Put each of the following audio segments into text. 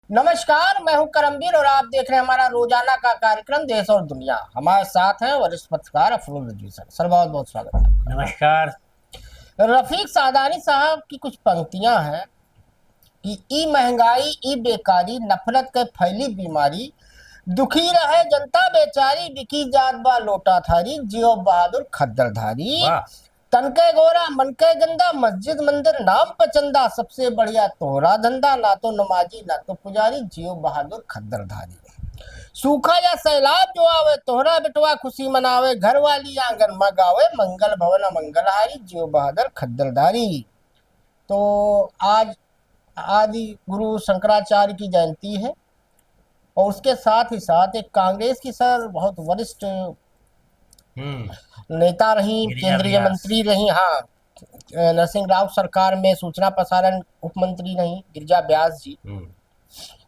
नमस्कार, मैं हूं करमबीर और आप देख रहे हैं हमारा रोजाना का कार्यक्रम देश और दुनिया। हमारे साथ हैं वरिष्ठ पत्रकार अफरोज रजवी सर। सर बहुत बहुत स्वागत है आपका। नमस्कार। रफीक सादानी साहब की कुछ पंक्तियां हैं कि ई महंगाई, ई बेकारी, नफरत के फैली बीमारी, दुखी रहे जनता बेचारी, बिकी जात बा लोटा थारी, जियो बहादुर खद्दरधारी, वाह। तन के गोरा मन के गंदा, मस्जिद मंदिर नाम पचंदा, सबसे बढ़िया तोहरा धंधा, ना तो नमाजी ना तो पुजारी, जियो बहादुर खद्दरधारी। सूखा या सैलाब जो आवे, तोहरा बेटवा खुशी मनावे, घर वाली आंगन में गावे, मंगल भवन मंगलहारी, जियो बहादुर खद्दरधारी। तो आज आदि गुरु शंकराचार्य की जयंती है और उसके साथ ही साथ एक कांग्रेस की सर बहुत वरिष्ठ नेता रही, गिरिजा केंद्रीय व्यास। मंत्री रही। हाँ, नरसिंह राव सरकार में सूचना प्रसारण उप मंत्री रही गिरिजा व्यास जी।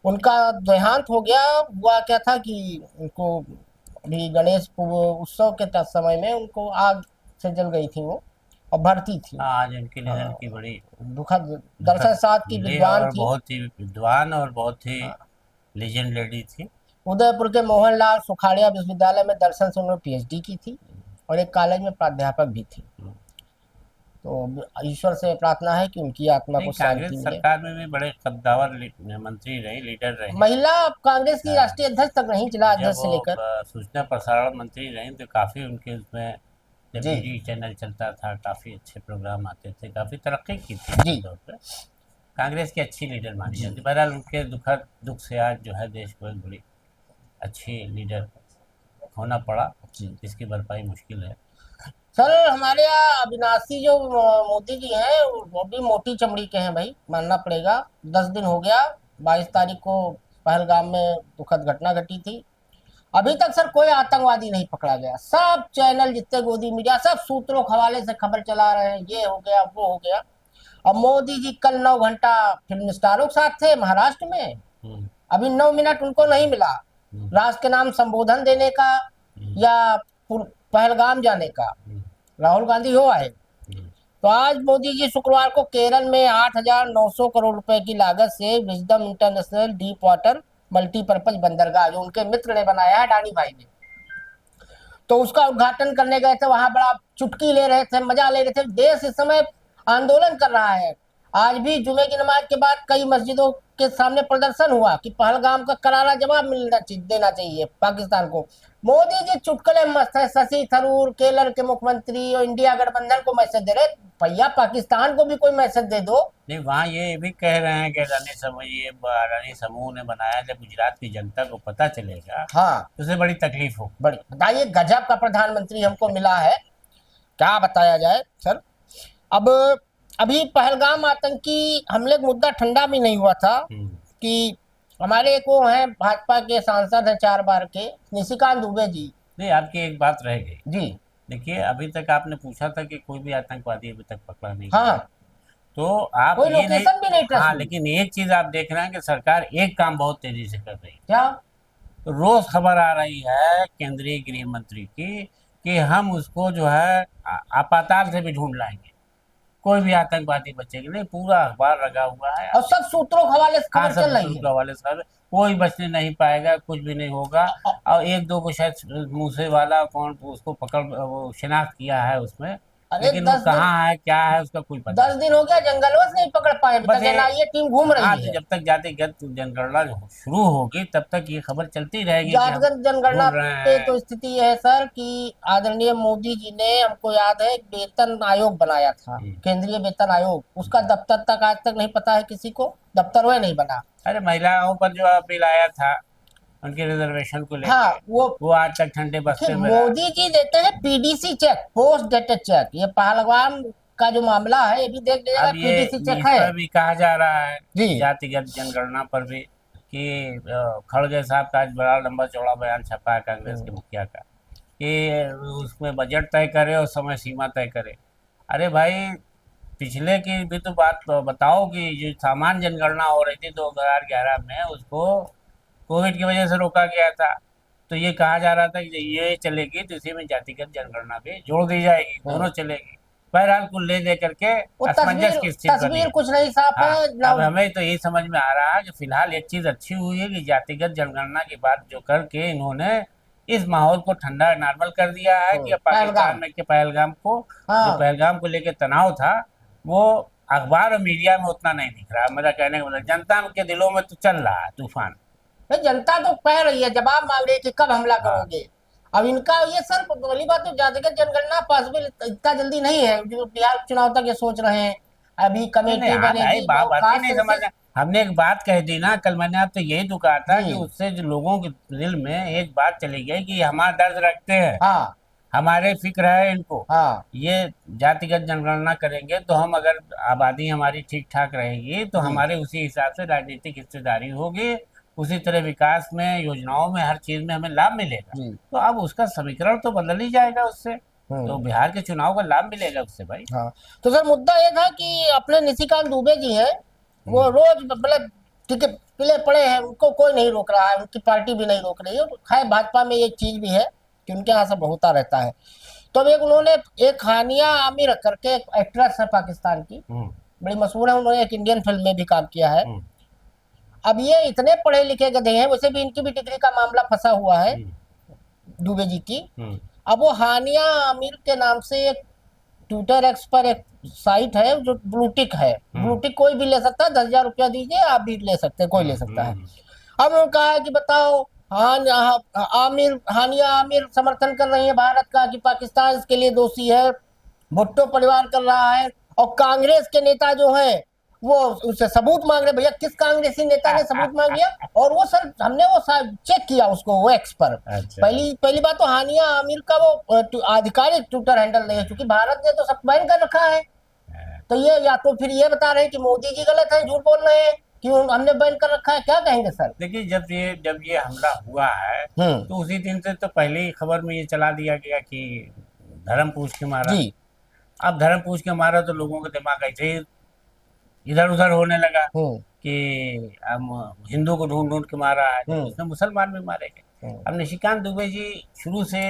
उनका देहांत हो गया। हुआ क्या था कि उनको अभी गणेश उत्सव के समय में उनको आग से जल गई थी वो, और भर्ती थी। आज उनके निधन हाँ, की बड़ी दुखद। दरअसल दुखद साथ की मिली विद्वान और थी। बहुत ही विद्वान और बहुत ही हाँ, लीजेंड लेडी थी। उदयपुर के मोहनलाल सुखाड़िया विश्वविद्यालय में दर्शन से उन्होंने पीएचडी की थी और एक कॉलेज में प्राध्यापक भी थी। तो ईश्वर से प्रार्थना है कि उनकी आत्मा नहीं, को शांति कांग्रेस मिले। सरकार में भी बड़े कद्दावर मंत्री रही, लीडर रही। महिला कांग्रेस की हाँ, राष्ट्रीय अध्यक्ष तक रही, जिला जब अध्यक्ष से वो लेकर। सूचना प्रसारण मंत्री रही तो काफ़ी उनके उसमें जब जी डीडी चैनल चलता था काफ़ी अच्छे प्रोग्राम आते थे, काफ़ी तरक्की की थी अपने जी दौर पर। कांग्रेस की अच्छी लीडर मानी जी जाती। बहरहाल उनके दुख से आज जो है देश को एक बड़ी अच्छी लीडर खोना पड़ा, जी। जिसकी भरपाई मुश्किल है। सर हमारे यहाँ अविनाशी जो मोदी जी हैं वो भी मोटी चमड़ी के हैं भाई, मानना पड़ेगा। 10 दिन हो गया, 22 तारीख को पहलगाम में दुखद घटना घटी थी। अभी तक सर कोई आतंकवादी नहीं पकड़ा गया। सब चैनल जितने गोदी मीडिया सब सूत्रों के हवाले से खबर चला रहे हैं, ये हो गया वो हो गया। अब मोदी जी कल 9 घंटा फिल्म स्टारों के साथ थे महाराष्ट्र में। हम्म, अभी 9 मिनट उनको नहीं मिला हम्म, राष्ट्र के नाम संबोधन देने का हम्म, या पहलगाम जाने का। हम्म, राहुल गांधी हो आए। हम्म। तो आज मोदी जी शुक्रवार को केरल में 8,900 करोड़ रुपए की लागत से wisdom international deep water multipurpose बंदरगाह, जो उनके मित्र ने बनाया है, डानी भाई ने, तो उसका उद्घाटन करने गए थे। वहां बड़ा चुटकी ले रहे थे, मजा ले रहे थे। देश इस समय आंदोलन कर रहा है। आज भी जुमे की नमाज के बाद कई मस्जिदों के सामने प्रदर्शन हुआ कि पहलगाम का करारा जवाब देना चाहिए पाकिस्तान को। मोदी जी चुटकुले मस्त है। शशि थरूर केरल के मुख्यमंत्री और इंडिया गठबंधन को मैसेज दे रहे। भैया पाकिस्तान को भी कोई मैसेज दे दो। नहीं, वहाँ ये भी कह रहे हैं कि अडानी समूह ने बनाया, जब गुजरात की जनता को पता चलेगा हाँ, तो उसे बड़ी तकलीफ हो। बड़ी बताइए, गजब का प्रधानमंत्री हमको मिला है, क्या बताया जाए सर। अब अभी पहलगाम आतंकी हमले का मुद्दा ठंडा भी नहीं हुआ था हम्म। कि हमारे एक वो हैं भाजपा के सांसद हैं 4 बार के, निशिकांत दुबे जी। नहीं, आपकी एक बात रह गई। जी देखिए, अभी तक आपने पूछा था कि कोई भी आतंकवादी अभी तक पकड़ा नहीं गया। हाँ, तो आप कोई ये नहीं। लोकेशन भी नहीं ट्रेस हाँ, हुई। लेकिन एक चीज आप देख रहे हैं कि सरकार एक काम बहुत तेजी से कर रही है। क्या? तो रोज खबर आ रही है केंद्रीय गृह मंत्री की कि हम उसको जो है आपाताल से भी ढूंढ लाएंगे, कोई भी आतंकवादी बचेगा नहीं। पूरा अखबार लगा हुआ है। और सब सूत्रों के हवाले से हाँ, खबर सब चल रही सूत्रों है। के हवाले से कोई बचने नहीं पाएगा, कुछ भी नहीं होगा। और एक दो को शायद मूसे वाला कौन उसको पकड़ वो शिनाख्त किया है उसमें, अरे लेकिन वो 10 दिन, कहाँ है क्या है उसका कोई पता 10 दिन हो गया, जंगलों से नहीं पकड़ पाए अभी बस तक। ये। एनआईए टीम घूम हाँ, रही तो है। जब तक जातिगत जनगणना शुरू होगी तब तक ये खबर चलती रहेगी कि हम जातिगत जनगणना ढूंढ रहे पे हैं। तो स्थिति यह है सर कि आदरणीय मोदी जी ने, हमको याद है, एक वेतन आयोग बनाया था, हम्म। केंद्रीय वेतन आयोग। उसका दफ्तर तक आज तक नहीं पता है किसी को, दफ्तर वह नहीं बना। अरे, महिलाओं पर जो बिल आया था उनके रिजर्वेशन को हाँ, लेके, वो वो आज तक ठंडे देखिए, बस्ते में रहा। मोदी जी देते हैं PDC cheque, post dated cheque. ये पहलगाम का जो मामला है ये भी देख लीजिएगा, अब ये पीडीसी चेक इस है। पर भी कहा जा रहा है, जी जातिगत जनगणना पर भी, कि खड़गे साहब का आज बड़ा लंबा चौड़ा बयान छपा है कांग्रेस के मुखिया का, कि उसमें बजट तय करे और समय सीमा तय करे। अरे भाई, पिछले की भी तो बात तो बताओ कि जो सामान्य जनगणना हो रही थी 2011 में, उसको कोविड की वजह से रोका गया था। तो ये कहा जा रहा था कि ये चलेगी तो इसी में जातिगत जनगणना भी जोड़ दी जाएगी, दोनों चलेगी। बहरहाल कुल ले दे करके वो असमंजस की स्थिति बनी तस्वीर है। कुछ नहीं साफ हाँ, है अब ना। हमें तो ये समझ में आ रहा है कि फिलहाल एक चीज अच्छी हुई है कि जातिगत जनगणना की बात जो करके इन्होंने इस माहौल को ठंडा नॉर्मल कर दिया है कि अब पाकिस्तान पहलगाम। में के पहलगाम को, जो हाँ। पहलगाम को लेकर तनाव था, वो अखबार और मीडिया में उतना नहीं दिख रहा। मेरा कहने का मतलब जनता के दिलों में तो चल रहा है तूफान। भाई जनता तो कह रही है, जवाब मांग रही है कि कब हमला हाँ, करोगे। अब इनका ये सर पहली बात तो जातिगत जनगणना पॉसिबल इतना जल्दी नहीं है, जो बिहार चुनाव तक ये सोच रहे हैं। अभी नहीं नहीं, कमेटी आप भाई बनेगी, बात बहुत बात ही खास नहीं तरह समझ से। रहे। हमने एक बात कह दी ना कल, मैंने आपसे यही तो कहा था कि जी। उससे जो लोगों के दिल में एक बात चली गई कि हमारा दर्द रखते हैं, हाँ। हमारे फिक्र है इनको। हाँ। ये जातिगत जनगणना करेंगे तो हम, अगर आबादी हमारी ठीक ठाक रहेगी तो जी। हमारे उसी हिसाब से राजनीतिक हिस्सेदारी होगी, उसी तरह विकास में, योजनाओं में, हर चीज में हमें लाभ मिलेगा। जी। तो अब उसका समीकरण तो बदल ही जाएगा उससे। तो हम्म। बिहार के चुनाव का लाभ मिलेगा उससे भाई। हाँ। तो सर मुद्दा ये था कि अपने निशिकांत दुबे जी हैं, वो हम्म। रोज मतलब टिकट पिले पड़े हैं, उनको कोई नहीं रोक रहा है, उनकी पार्टी भी नहीं रोक रही है। खैर भाजपा में ये चीज भी है कि उनके यहाँ सब होता रहता है। तो अब एक उन्होंने, एक हानिया आमिर करके एक एक्ट्रेस है पाकिस्तान की, हम्म। बड़ी मशहूर है, उन्होंने एक इंडियन फिल्म में भी काम किया है। हम्म। अब ये इतने पढ़े लिखे गधे हैं, वैसे भी इनकी भी डिग्री का मामला फंसा हुआ है हम्म। दुबे जी की। हम्म। अब वो हानिया आमिर के नाम से एक ट्विटर एक्स पर एक साइट है जो ब्लूटिक है। हम्म। ब्लूटिक कोई भी ले सकता है, 10,000 रुपया दीजिए आप भी ले सकते हैं, कोई ले सकता है। हम्म। अब उन्होंने कहा है कि बताओ, आमिर, हानिया आमिर समर्थन कर रही है भारत का कि पाकिस्तान इसके लिए दोषी है, भुट्टो परिवार कर रहा है। और कांग्रेस के नेता जो है वो उससे सबूत मांग रहे, भैया किस कांग्रेसी नेता ने सबूत मांग लिया। और वो सर हमने वो चेक किया उसको, वो एक्स पर। अच्छा। पहली पहली बात तो हानिया आमिर का वो आधिकारिक ट्विटर हैंडल नहीं है, क्योंकि भारत ने तो सब बैन कर रखा है। तो ये या तो फिर ये बता रहे हैं कि मोदी जी गलत है, झूठ बोल रहे हैं कि हमने बैन कर रखा है, क्या कहेंगे सर। देखिए, जब ये हमला हुआ है हम्म। तो उसी दिन से तो पहले ही खबर में ये चला दिया गया कि धर्म पूछ के मारा। जी। अब धर्म पूछ के मारा तो लोगों का दिमाग ऐसे ही इधर उधर होने लगा हम्म। कि हम हिंदू को ढूंढ ढूंढ के मारा है, तो हम्म। उसमें मुसलमान भी मारे गए। हम्म। अब निशिकांत दुबे जी शुरू से,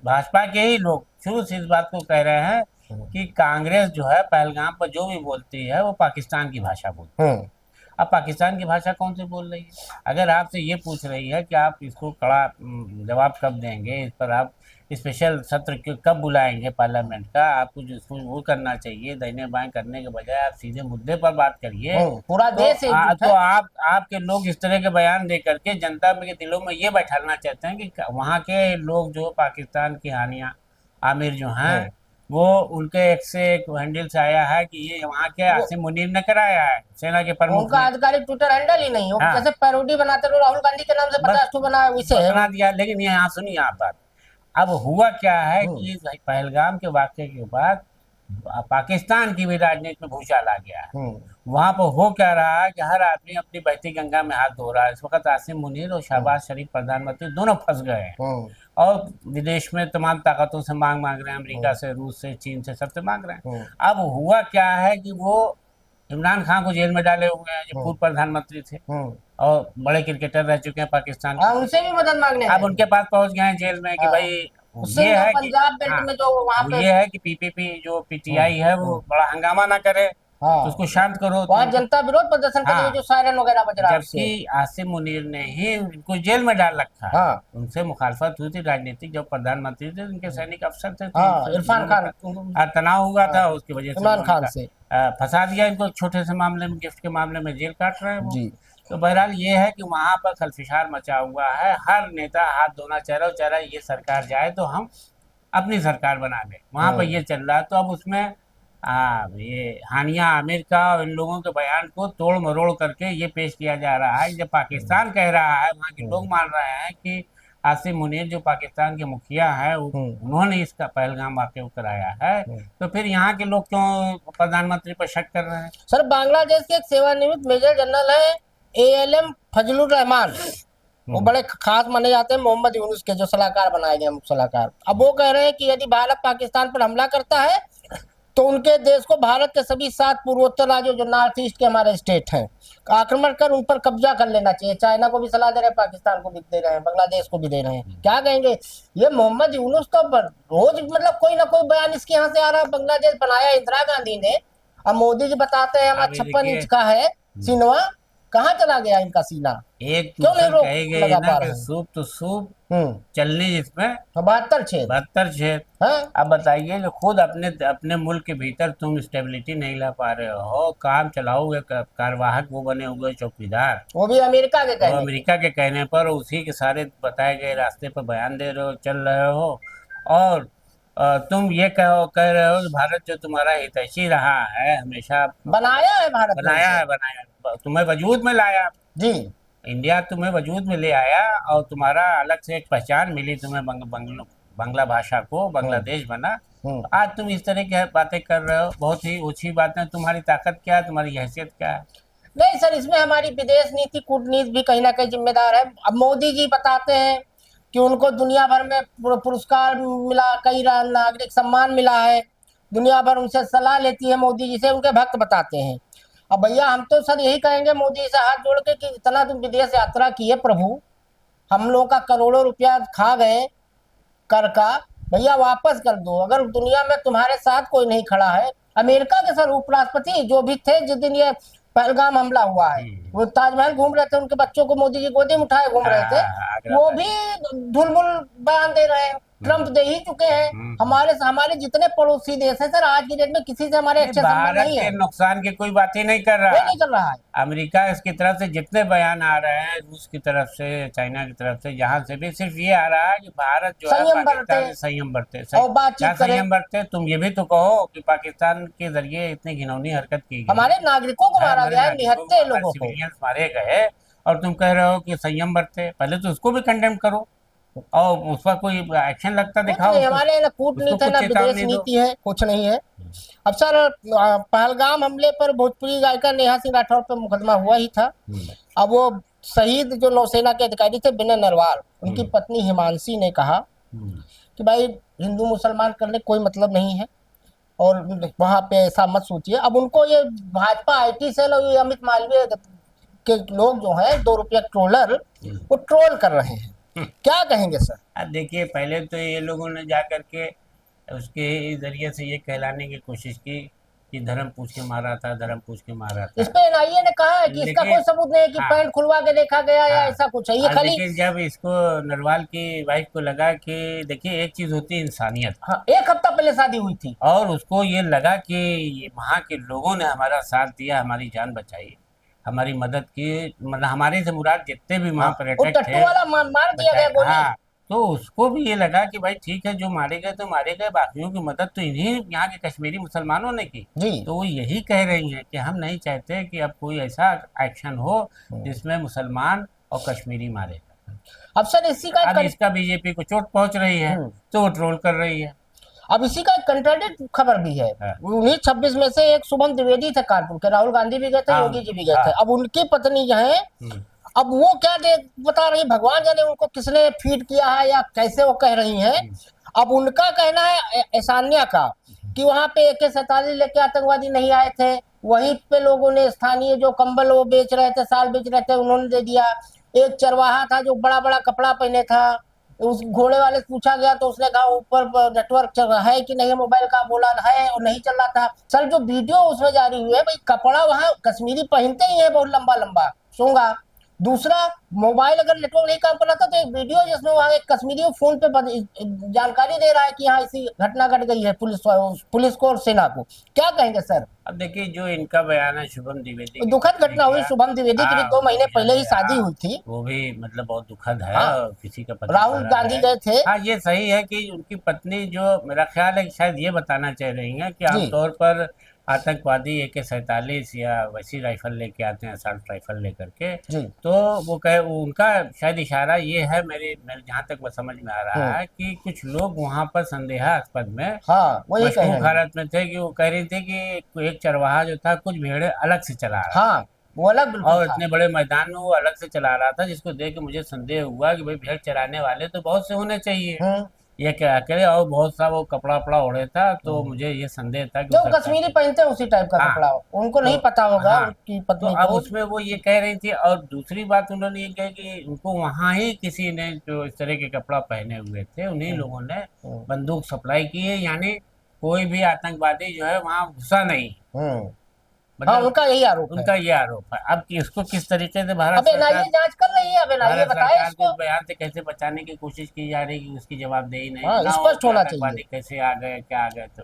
भाजपा के ही लोग शुरू से इस बात को कह रहे हैं कि कांग्रेस जो है पहलगाम पर जो भी बोलती है वो पाकिस्तान की भाषा बोलती है। हम्म। अब पाकिस्तान की भाषा कौन सी बोल रही है? अगर आपसे ये पूछ रही है कि आप इसको कड़ा जवाब कब देंगे, इस पर आप स्पेशल सत्र कब बुलाएंगे पार्लियामेंट का, आपको जो वो करना चाहिए, दाहिने बाएं करने के बजाय आप सीधे मुद्दे पर बात करिए। पूरा तो, देश एकजुट है। तो आप, आपके लोग इस तरह के बयान दे करके जनता के दिलों में ये बैठाना चाहते हैं कि वहाँ के लोग जो पाकिस्तान की हानिया आमिर जो हैं, वो उनके एक से एक हैंडल से आया है कि ये वहाँ के आसिम मुनीर ने कराया है, सेना के प्रमुख उनका ने। आधिकारिक ट्विटर हैंडल ही नहीं हो, हाँ। जैसे पैरोडी बनाते रहो, राहुल गांधी के नाम से 50 ठो बना वैसे है। बना दिया। लेकिन ये, यहाँ सुनिए आप बात। अब हुआ क्या है हम्म। कि पहलगाम के वाक़ये के बाद पाकिस्तान की भी राजनीति में भूचाल आ गया है। वहां पर हो क्या रहा है कि हर आदमी अपनी बहती गंगा में हाथ धो रहा है। इस वक्त आसिम मुनीर और शहबाज शरीफ प्रधानमंत्री दोनों फंस गए हैं और विदेश में तमाम ताकतों से मांग मांग रहे हैं, अमेरिका से, रूस से, चीन से, सबसे मांग रहे हैं। अब हुआ क्या है कि वो इमरान खान को जेल में डाले हुए हैं, जो पूर्व प्रधानमंत्री थे और बड़े क्रिकेटर रह चुके हैं पाकिस्तान के। उनसे भी मदद मांगने अब उनके पास पहुंच गए हैं जेल में कि भाई ये है कि पंजाब बेल्ट में जो वहाँ पे ये है कि पीपीपी जो पीटीआई है वो बड़ा हंगामा ना करे, तो उसको शांत करो। वहाँ जनता विरोध प्रदर्शन के लिए जो सायरन वगैरह बज रहा है, जबकि आसिम मुनीर ने ही इनको जेल में डाल रखा है। उनसे मुखालफत हुई थी राजनीतिक, जब प्रधानमंत्री थे उनके सैनिक अफसर थे, इरफान खान, तनाव हुआ था, उसकी वजह से इमरान खान से फंसा दिया इनको, छोटे से मामले में, गिफ्ट के मामले में जेल काट रहे हैं वो। तो बहरहाल ये है कि वहां पर खलफिशार मचा हुआ है, हर नेता हाथ धोना चाह रहा है, ये सरकार जाए तो हम अपनी सरकार बना लें, वहां पर ये चल रहा है। तो अब उसमें ये हानिया आमिर का और इन लोगों के बयान को तोड़ मरोड़ करके ये पेश किया जा रहा है। जब पाकिस्तान कह रहा है, वहाँ के लोग मान रहे हैं कि आसिम मुनीर जो पाकिस्तान के मुखिया है उन्होंने इसका पहलगाम वाक़या कराया है, तो फिर यहाँ के लोग क्यों प्रधानमंत्री पर शक कर रहे हैं? सर बांग्लादेश के एक सेवानिवृत्त मेजर जनरल है ALM फजलुर रहमान, वो बड़े खास माने जाते हैं मोहम्मद यूनुस के, जो सलाहकार बनाए गए मुख्य सलाहकार। अब वो कह रहे हैं कि यदि भारत पाकिस्तान पर हमला करता है तो उनके देश को भारत के सभी 7 पूर्वोत्तर राज्यों जो नॉर्थ ईस्ट के हमारे स्टेट हैं आक्रमण कर उन पर कब्जा कर लेना चाहिए। चाइना को भी सलाह दे रहे हैं, पाकिस्तान को भी दे रहे हैं, बांग्लादेश को भी दे रहे हैं। क्या कहेंगे? ये मोहम्मद यूनुस तो रोज मतलब कोई ना कोई बयान इसके यहाँ से आ रहा है। बांग्लादेश बनाया इंदिरा गांधी ने, अब मोदी जी बताते हैं हमारा अभी 56 देखिए इंच का है सीनवा। कहाँ चला गया इनका सीना? एक क्यों नहीं दूसर रोक कहे गए लगा ना पा कि रहे हैं? सूप तो सूप हम्म। चलनी जिसमें 72 छेद। 72 छेद। हाँ, अब बताइए जो खुद अपने अपने मुल्क के भीतर तुम स्टेबिलिटी नहीं ला पा रहे हो, काम चलाओगे, कार्यवाहक वो बने हुए चौकीदार, वो भी अमेरिका के वो कहने पे। अमेरिका के कहने पर उसी के सारे बताए गए रास्ते पर बयान दे रहे हो, चल रहे हो। और तुम ये कह रहे हो कि भारत जो तुम्हारा हितैषी रहा है हमेशा, बनाया है भारत ने बनाया उसे। है, तुम्हें वजूद में लाया, जी। इंडिया तुम्हें वजूद में ले आया और तुम्हारा अलग से एक पहचान मिली तुम्हें, बांग्ला भाषा को बांग्लादेश बना। हम्म। आज तुम इस तरह की बातें कर रहे हो, बहुत ही ऊंची बातें। तुम्हारी ताकत क्या है, तुम्हारी हैसियत क्या है? नहीं सर, इसमें हमारी विदेश नीति कूटनीति भी कहीं ना कहीं जिम्मेदार है। अब मोदी जी बताते हैं कि उनको दुनिया भर में पुरस्कार मिला, कई नागरिक सम्मान मिला है, दुनिया भर उनसे सलाह लेती है मोदी जी से, उनके भक्त बताते हैं। अब भैया हम तो सर यही कहेंगे मोदी जी से हाथ जोड़ के कि इतना तुम विदेश यात्रा किए प्रभु, हम लोगों का करोड़ों रुपया खा गए कर का, भैया वापस कर दो। अगर दुनिया में तुम्हारे साथ कोई नहीं खड़ा है, अमेरिका के सर उपराष्ट्रपति जो भी थे जिस दिन ये पहलगाम हमला हुआ है, वो ताजमहल घूम रहे थे, उनके बच्चों को मोदी जी गोदी में उठाए घूम रहे थे, आगरा वो में। भी ढुलमुल बयान दे रहे हैं। ट्रम्प दे ही चुके हैं। हमारे हमारे जितने पड़ोसी देश हैं सर, आज की डेट में किसी से हमारे अच्छे संबंध भारत नहीं के है। नुकसान की कोई बात ही नहीं कर कोई रहा। नहीं कर रहा है। अमेरिका इसकी तरफ से जितने बयान आ रहे हैं, रूस की तरफ से, चाइना की तरफ से, जहां से भी सिर्फ ये आ रहा है कि भारत जो है संयम पाकिस्तान बरते से संयम बरते। और बातचीत क्या करें। संयम बरते? तुम ये भी तो कहो कि पाकिस्तान के जरिए इतनी घिनौनी हरकत की गई, हमारे नागरिकों को मारा हमारे गया है, नागरिकों को, निहत्थे हमारे लोगों को। सिविलियंस मारे गए, और तुम कह रहे हो कि संयम बरते। पहले तो उसको भी कंडेम करो और उस पर कोई एक्शन लगता कुछ दिखाओ, नहीं, उसको हमारे ना उसको कूटनीति है कुछ ना विदेश चेतावनी दो। नीति है, कुछ नहीं है। अब सर पहलगाम हमले पर भोजपुरी गायिका नेहा सिंह राठौर पर मुकदमा हुआ ही था। अब वो शहीद जो नौसेना के अधिकारी थे विनय नरवाल, उनकी पत्नी हिमांशी ने कहा कि भाई हिंदू मुसलमान करने कोई मतलब नहीं है और वहां पे ऐसा मत सोचिए। अब उनको ये भाजपा IT सेल और ये अमित मालवीय के लोग जो हैं 2 रुपया ट्रोलर, वो ट्रोल कर रहे हैं। क्या कहेंगे सर? अब देखिए, पहले तो ये लोगों ने जा करके उसके जरिए से ये कहलाने की कोशिश की कि धर्म पूछ के मारा था, धर्म पूछ के मारा इस था। पे NIA ने कहा है कि इसका लेकिन कोई सबूत नहीं है कि हाँ, पैंट खुलवा के देखा गया या हाँ, ऐसा कुछ है, ये और खाली। लेकिन जब इसको नरवाल की वाइफ को लगा कि देखिए एक चीज होती है इंसानियत, हाँ, 1 हफ्ता पहले शादी हुई थी। और उसको ये लगा कि ये वहाँ के लोगों ने हमारा साथ दिया, हमारी जान बचाई, हमारी मदद की, मतलब हमारे से मुराद जितने भी वहाँ वो पर्यटक टट्टू थे वाला मार दिया गया गोली। हाँ, तो उसको भी ये लगा कि भाई ठीक है, जो मारे गए तो मारे गए, बाकियों की मदद तो इन्हीं यहाँ के कश्मीरी मुसलमानों ने की। जी। तो वो यही कह रही हैं कि हम नहीं चाहते कि अब कोई ऐसा एक्शन हो जिसमें मुसलमान और कश्मीरी मारे। अब सर इसी का अब इसका बीजेपी को चोट पहुंच रही है तो वो ट्रोल कर रही है। अब इसी का एक कंट्राडिक्ट खबर भी है। हाँ। 1926 में से एक शुभम द्विवेदी थे कानपुर के, राहुल गांधी भी गए थे, हाँ, योगी जी भी गए हाँ। थे। अब उनकी पत्नी जो है, अब वो क्या बता रही, भगवान जाने उनको किसने फीड किया है या कैसे वो कह रही हैं। अब उनका कहना है ऐशान्या का कि वहां पे AK-47 लेके आतंकवादी नहीं आए थे, वहीं पे लोगों ने स्थानीय जो कंबल वो बेच रहे थे, साल बेच रहे थे, उन्होंने दे दिया। एक चरवाहा था जो बड़ा बड़ा कपड़ा पहने था, उस घोड़े वाले से पूछा गया तो उसने कहा ऊपर नेटवर्क चल रहा है कि नहीं, मोबाइल का बोला है और नहीं चल रहा था। सर जो वीडियो उसमें जारी हुई है, भाई कपड़ा वहाँ कश्मीरी पहनते ही है बहुत लंबा लंबा सूंगा। दूसरा, मोबाइल अगर नेटवर्क नहीं काम कर रहा था तो एक वीडियो जिसमें वहाँ एक कश्मीरी फोन पे जानकारी दे रहा है कि यहाँ ऐसी घटना घट गई है पुलिस को और सेना को। क्या कहेंगे सर? अब देखिए, जो इनका बयान है शुभम द्विवेदी की, दुखद घटना हुई शुभम द्विवेदी की भी 2 महीने पहले ही शादी हुई थी। वो भी मतलब बहुत दुखद है। हाँ। और किसी का पति राहुल मारा गांधी है। गए थे। हाँ, ये सही है कि उनकी पत्नी, जो मेरा ख्याल है कि शायद ये बताना चाह रही है कि आमतौर पर आतंकवादी AK-47 या वैसी राइफल लेके आते हैं, असल्ट राइफल लेकर के, तो वो उनका शायद इशारा ये है, मेरे जहाँ तक समझ में आ रहा है कि कुछ लोग वहाँ पर संदेहास्पद में मशकूक हालत में थे कि वो कह रही थी कि एक चरवाहा जो था कुछ भेड़े अलग से चला रहा हाँ, वो अलग और इतने बड़े मैदान में वो अलग से चला रहा था, जिसको देख के मुझे संदेह हुआ कि भाई भेड़ चराने वाले तो बहुत से होने चाहिए। ये क्या अकेले, और बहुत सा वो कपड़ा वपड़ा ओढ़े था, तो मुझे ये संदेह था कि जो हो सकता है। कश्मीरी पहनते हैं उसी टाइप का हाँ, कपड़ा उनको तो नहीं पता होगा हाँ, उनकी तो पत्नी अब को। उसमें वो ये कह रही थी, और दूसरी बात उन्होंने ये कही कि उनको वहां ही किसी ने जो इस तरह के कपड़ा पहने हुए थे उन्हीं हम्म, लोगों ने हम्म, बंदूक सप्लाई की है, यानी कोई भी आतंकवादी जो है वहां घुसा नहीं। हम्म। हाँ, मतलब उनका यही आरोप है। उनका ये आरोप है। अब कि इसको किस तरीके से भारत अब सरकार, एनआईए जांच कर रही है, अब एनआईए भारत बताए सरकार को इसको। इस बयान से कैसे बचाने की कोशिश की जा रही है कि उसकी जवाबदेही नहीं हाँ, ना हो, स्पष्ट कि होना चाहिए। आतंकवादी कैसे आ गए, क्या आ गए, तो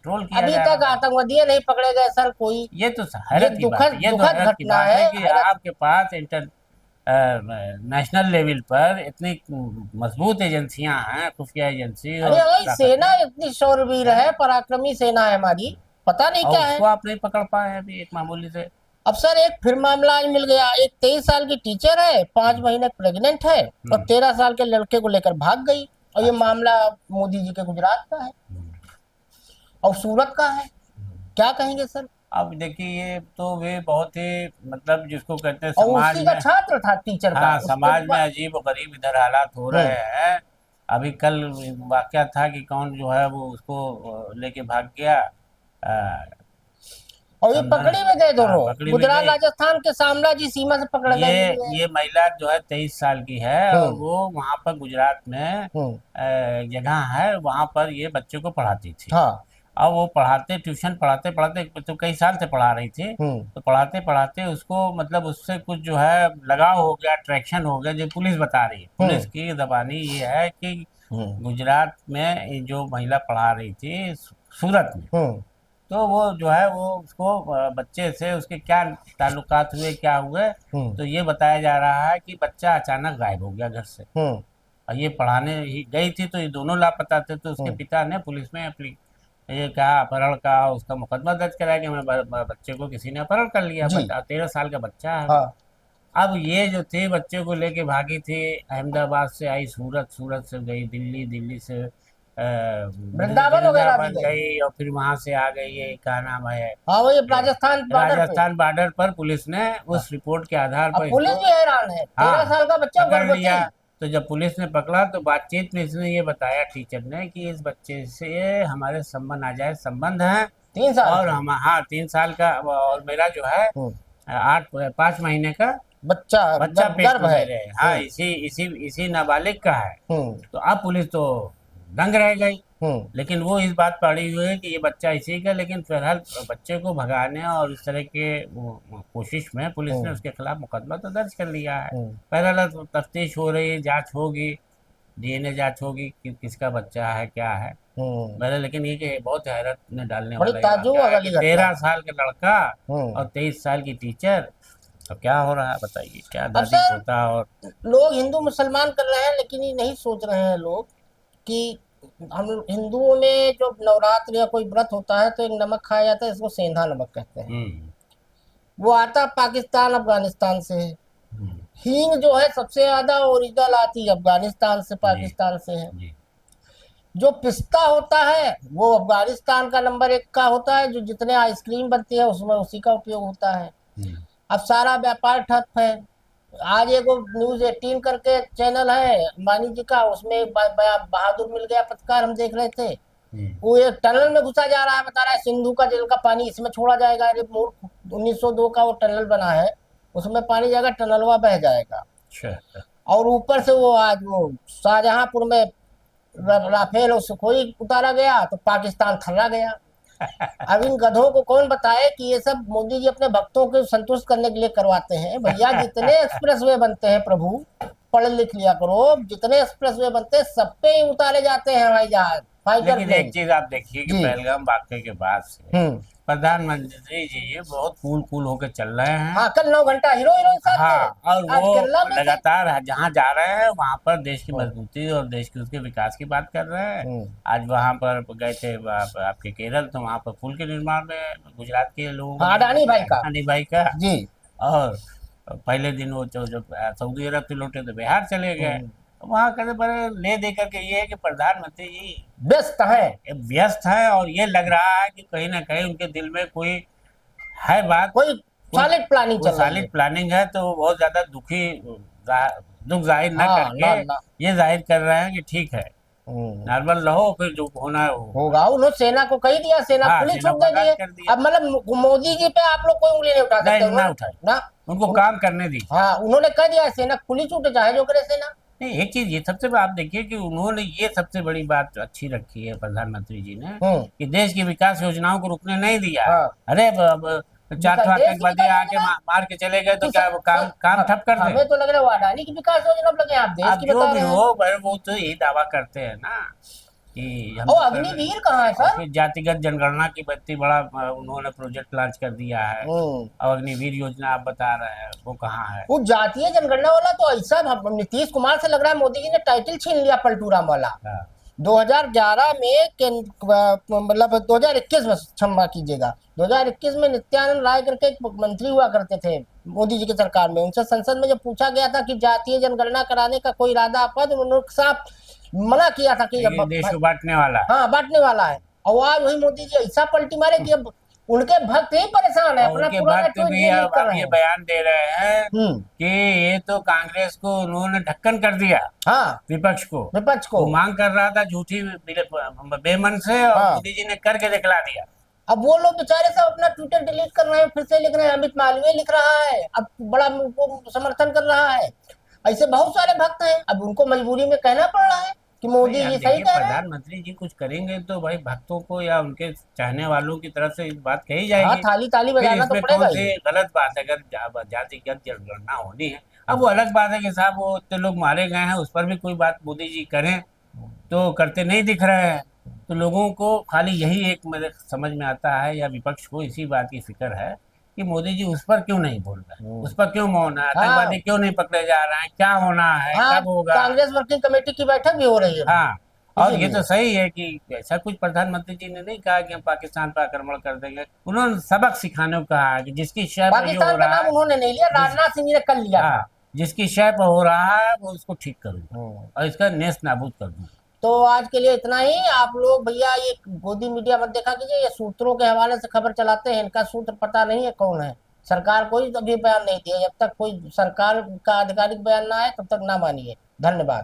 ट्रोल किया अभी जा तक रहा है। आतंकवादी नहीं पकड़े गए सर कोई। ये तो ये हैरत की बात है, दुखद ये तो दुखद हैरत की घटना बात है, है कि हैरत। आपके पास नेशनल लेवल पर इतनी मजबूत एजेंसियां हैं, खुफिया एजेंसी अरे और भाई, सेना ताकतें इतनी शौरवीर है, हैं, पराक्रमी सेना है हमारी, पता नहीं और क्या है। उसको आप नहीं पकड़ पाए अभी एक मामूली से। अब सर एक फिर मामला आज मिल गया, एक 23 साल की टीचर है, 5 महीने प्रेग्नेंट है, और हम्म, 13 साल के लड़के को लेकर भाग गई। और ये अच्छा। मामला मोदी जी के गुजरात का है और सूरत का है। क्या कहेंगे सर। अब देखिए, ये तो वे बहुत ही, मतलब जिसको कहते हैं और समाज उसी का में, छात्र था टीचर का, हाँ, उसके समाज में अजीब और गरीब इधर हालात हो रहे हम्म। हैं। अभी कल वाकया था कि कौन जो है वो उसको लेके भाग गया, और ये समझा ना। पकड़ी में गए हाँ, दोनों, पकड़ी में गुजरात गई। राजस्थान के शामला जी सीमा से पकड़ गई ये हुई है। ये महिला जो है 23 साल की है, और हम्म, वो वहां पर गुजरात में हम्म। जगह है, वहां पर ये बच्चों को पढ़ाती थी। हाँ। और वो पढ़ाते, ट्यूशन पढ़ाते पढ़ाते, तो कई साल से पढ़ा रही थी। हम्म, तो पढ़ाते पढ़ाते उसको, मतलब उससे कुछ जो है लगाव हो गया, अट्रैक्शन हो गया, जो पुलिस बता रही है। पुलिस हम्म, की दबानी ये है कि हम्म, गुजरात में ये जो महिला पढ़ा रही थी सूरत में, हम्म, तो वो जो है वो उसको बच्चे से उसके क्या ताल्लुकात हुए, क्या हुए। हम्म, तो ये बताया जा रहा है कि बच्चा अचानक गायब हो गया घर से, हम्म, और ये पढ़ाने ही गई थी, तो ये दोनों लापता थे। तो उसके हम्म। पिता ने पुलिस में ये कहा, अपहरण का उसका मुकदमा दर्ज कराया कि मैं बच्चे को किसी ने अपहरण कर लिया, जी। बता 13 साल का बच्चा है वो। हाँ। अब ये जो थी बच्चे को लेके भागी थी, अहमदाबाद से आई सूरत, सूरत से गई दिल्ली, दिल्ली से वृंदावन वगैरह भी वृंदावन गई। गई, और फिर वहां से आ गई, ये क्या नाम है, हाँ, वही ये राजस्थान बॉर्डर पे। राजस्थान बॉर्डर पर पुलिस ने हाँ। उस रिपोर्ट के आधार अब पर पुलिस इसको, भी हैरान है, हाँ, 13 साल का बच्चा पकड़ गर्भवती। लिया। तो जब पुलिस ने पकड़ा तो बातचीत में इसने ये बताया, टीचर ने, कि इस बच्चे से हमारे संबंध, नाजायज संबंध हैं। 3 साल और के। हम, हाँ, 3 साल का, और मेरा जो है हम्म। 5 महीने का बच्चा बच्चा पेट गर्भ में है। मेरे है। हाँ, हम्म, इसी इसी इसी नाबालिग का है। हम्म, तो अब पुलिस तो दंग रह गई। हम्म, लेकिन वो इस बात पर अड़ी हुई है कि ये बच्चा इसी का, लेकिन फिलहाल बच्चे को भगाने और इस तरह के कोशिश में पुलिस ने हम्म, उसके खिलाफ मुकदमा तो दर्ज कर लिया है। हम्म, पहला तो तफ्तीश हो रही है, जांच होगी, डीएनए जांच होगी कि किसका बच्चा है, क्या है। हम्म। मैंने, लेकिन ये कि बहुत हैरत में डालने बड़ी वाला ये ताज्जुब वाक़या है कि वाली घटना है। 13 साल का लड़का हम्म। और 23 साल की टीचर। तो क्या हो रहा है बताइए, क्या अब दादी सर, पोता और। लोग हिंदू मुसलमान कर रहे हैं, लेकिन ये नहीं सोच रहे हैं लोग कि हम हिंदुओं में जो नवरात्र या कोई व्रत होता है तो एक नमक खाया जाता है, इसको सेंधा नमक कहते हैं। हम्म, वो आता पाकिस्तान अफगानिस्तान से है। हम्म, हींग जो है सबसे ज्यादा ओरिजिनल आती अफगानिस्तान से, जी, पाकिस्तान से है। जी, जो पिस्ता होता है वो अफगानिस्तान का नंबर 1 का होता है, जो जितने आइसक्रीम बनती है उसमें उसी का उपयोग होता है। हम्म, अब सारा व्यापार ठप है। आज एगो न्यूज़ 18 करके चैनल है अंबानी जी का, उसमें बहादुर मिल गया पत्रकार, हम देख रहे थे। हम्म, वो एक टनल में घुसा जा रहा है, बता रहा है सिंधु का जल का पानी इसमें छोड़ा जाएगा। अरे मूर्ख, 1902 का वो टनल बना है, उसमें पानी जाएगा, टनलवा बह जाएगा। अच्छा, और ऊपर से वो आज वो शाहजहांपुर में राफेल और सुखोई उतारा गया तो पाकिस्तान थर्रा गया। अब इन गधों को कौन बताए कि ये सब मोदी जी अपने भक्तों को संतुष्ट करने के लिए करवाते हैं। भैया, जितने एक्सप्रेसवे बनते हैं, प्रभु पढ़ लिख लिया करो, जितने एक्सप्रेसवे बनते हैं सब पे ही उतारे जाते हैं हवाई जहाज, फाइटर लेकिन एक प्लेन। चीज आप देखिए कि जी। पहलगाम वाकये के बाद से हम्म। प्रधानमंत्री जी ये बहुत कूल कूल होकर चल रहे हैं। हाँ, कल 9 घंटा हीरो हीरोइन साथ थे। हाँ, और आज केरला वो में थे। लगातार जहाँ जा रहे हैं वहां पर देश की हम्म, मजबूती और देश के उसके विकास की बात कर रहे हैं। हम्म। आज वहां पर गए थे आपके केरल, तो वहां पर पुल के निर्माण में गुजरात के लोगों हाँ, ने, अडानी भाई का। अडानी भाई का। जी। और पहले दिन वो जो जब सऊदी अरब से लौटे तो बिहार चले गए। हम्म। वहां कहते बड़े ले दे करके ये है कि प्रधानमंत्री जी व्यस्त है। व्यस्त है, और ये लग रहा है कि कहीं ना कहीं उनके दिल में कोई है बात, कोई कोई सॉलिड प्लानिंग कोई चल रही है। सॉलिड प्लानिंग है। तो वो बहुत ज्यादा दुख जाहिर ना हाँ, करके ना ना। ये जाहिर कर रहे हैं कि ठीक है, नॉर्मल रहो, फिर जो होना है वो होगा। उन्होंने सेना को कही दिया, सेना हाँ, खुली सेना छूट को दे दी है। आगाज कर दिया। अब मतलब मोदी जी पे आप लोग कोई उंगली नहीं उठा सकते। नहीं, ना उन्होंने उठाए, ना, उनको काम करने दीजिए। हाँ उन्होंने कह दिया सेना खुली छूट है, चाहे जो करे सेना। नहीं, एक चीज ये सबसे आप देखिए कि उन्होंने ये सबसे बड़ी बात अच्छी रखी है प्रधानमंत्री जी ने, कि देश की विकास योजनाओं को रुकने नहीं दिया। हाँ। अरे चार देश की आतंकवादी विकास आके योजना मार के चले गए तो किस- क्या वो काम ठप कर दे? हमें तो लग रहा है वो अडानी की विकास योजना पे लगे, आप देश आप की जो बता भी रहे हैं। हो भाई, वो तो यही दावा करते हैं ना कि हम और कर रहे हैं। अग्निवीर कहाँ है और सर? फिर जातिगत जनगणना की इतनी बड़ा उन्होंने प्रोजेक्ट लॉन्च कर दिया है। हम्म। और अग्निवीर योजना आप बता रहे हैं, वो कहाँ है? वो जातीय जनगणना वाला तो ऐसा नीतीश कुमार से लग रहा है मोदी जी ने टाइटल छीन लिया पलटू राम वाला। हाँ। 2011 में मतलब 2021 में, क्षमा कीजिएगा, 2021 में नित्यानंद राय करके एक मंत्री हुआ करते थे मोदी जी की सरकार में। उनसे संसद में जब पूछा गया था कि जातीय जनगणना कराने का कोई इरादा आपका, तो उन्होंने साफ मना किया था कि ये देश को बांटने वाला है। हाँ बांटने वाला है। और आज वही मोदी जी ऐसा पलटी मारे कि अब उनके भक्त ही परेशान है, और अपना उनके पूरा भक्त नेटवर्क भी ये अब कर रहे ये हैं। बयान दे रहे हैं हम्म। कि ये तो कांग्रेस को उन्होंने ढक्कन कर दिया, हाँ विपक्ष को। विपक्ष को। वो मांग कर रहा था झूठी बेमन से, और हाँ। मोदी जी ने करके दिखला दिया। अब वो लोग बेचारे सब अपना ट्विटर डिलीट कर रहे हैं, फिर से लिख रहे हैं, अमित मालवीय लिख रहा है, अब बड़ा उनको समर्थन कर रहा है। ऐसे बहुत सारे भक्त हैं, अब उनको मजबूरी में कहना पड़ रहा है कि मोदी भाई, आप जी सही देखिए, कह रहे हैं। प्रधानमंत्री जी कुछ करेंगे तो भाई भक्तों को या उनके चाहने वालों की तरफ से इस बात कही हाँ जाएगी। थाली ताली फिर बजाना तो इसमें पड़ेगा कौन ही। सी गलत बात है? अगर जातिगत जनगणना होनी है, अब वो अलग बात है कि साहब वो इतने लोग मारे गए हैं, उस पर भी कोई बात मोदी जी करें तो करते नहीं दिख रहे हैं। तो लोगों को खाली यही एक मेरे समझ में आता है, या विपक्ष को इसी बात की फिक्र है कि मोदी जी उस पर क्यों नहीं बोल रहे हैं, उस पर क्यों मौन है, आतंकवादी क्यों नहीं पकड़े जा रहे हैं, क्या होना है, हाँ कब होगा। कांग्रेस वर्किंग कमेटी की बैठक भी हो रही है। हाँ, और ये इसीलिए। तो सही है कि ऐसा कुछ प्रधानमंत्री जी ने नहीं कहा कि हम पाकिस्तान पर आक्रमण कर देंगे। उन्होंने सबक सिखाने को कहा कि जिसकी शय पर ये हो पाकिस्तान का रहा नाम है, उन्होंने नहीं लिया, राजनाथ सिंह जी ने कल लिया था। हाँ, जिसकी शय पर हो रहा है वो उसको ठीक करूँ और इसका नेस्त नाबूद कर दूँ। तो आज के लिए इतना ही। आप लोग भैया ये गोदी मीडिया मत देखा कीजिए, ये सूत्रों के हवाले से खबर चलाते हैं, इनका सूत्र पता नहीं है कौन है। सरकार कोई अभी बयान नहीं दिया, जब तक कोई सरकार का आधिकारिक बयान ना आए तब तक ना मानिए। धन्यवाद।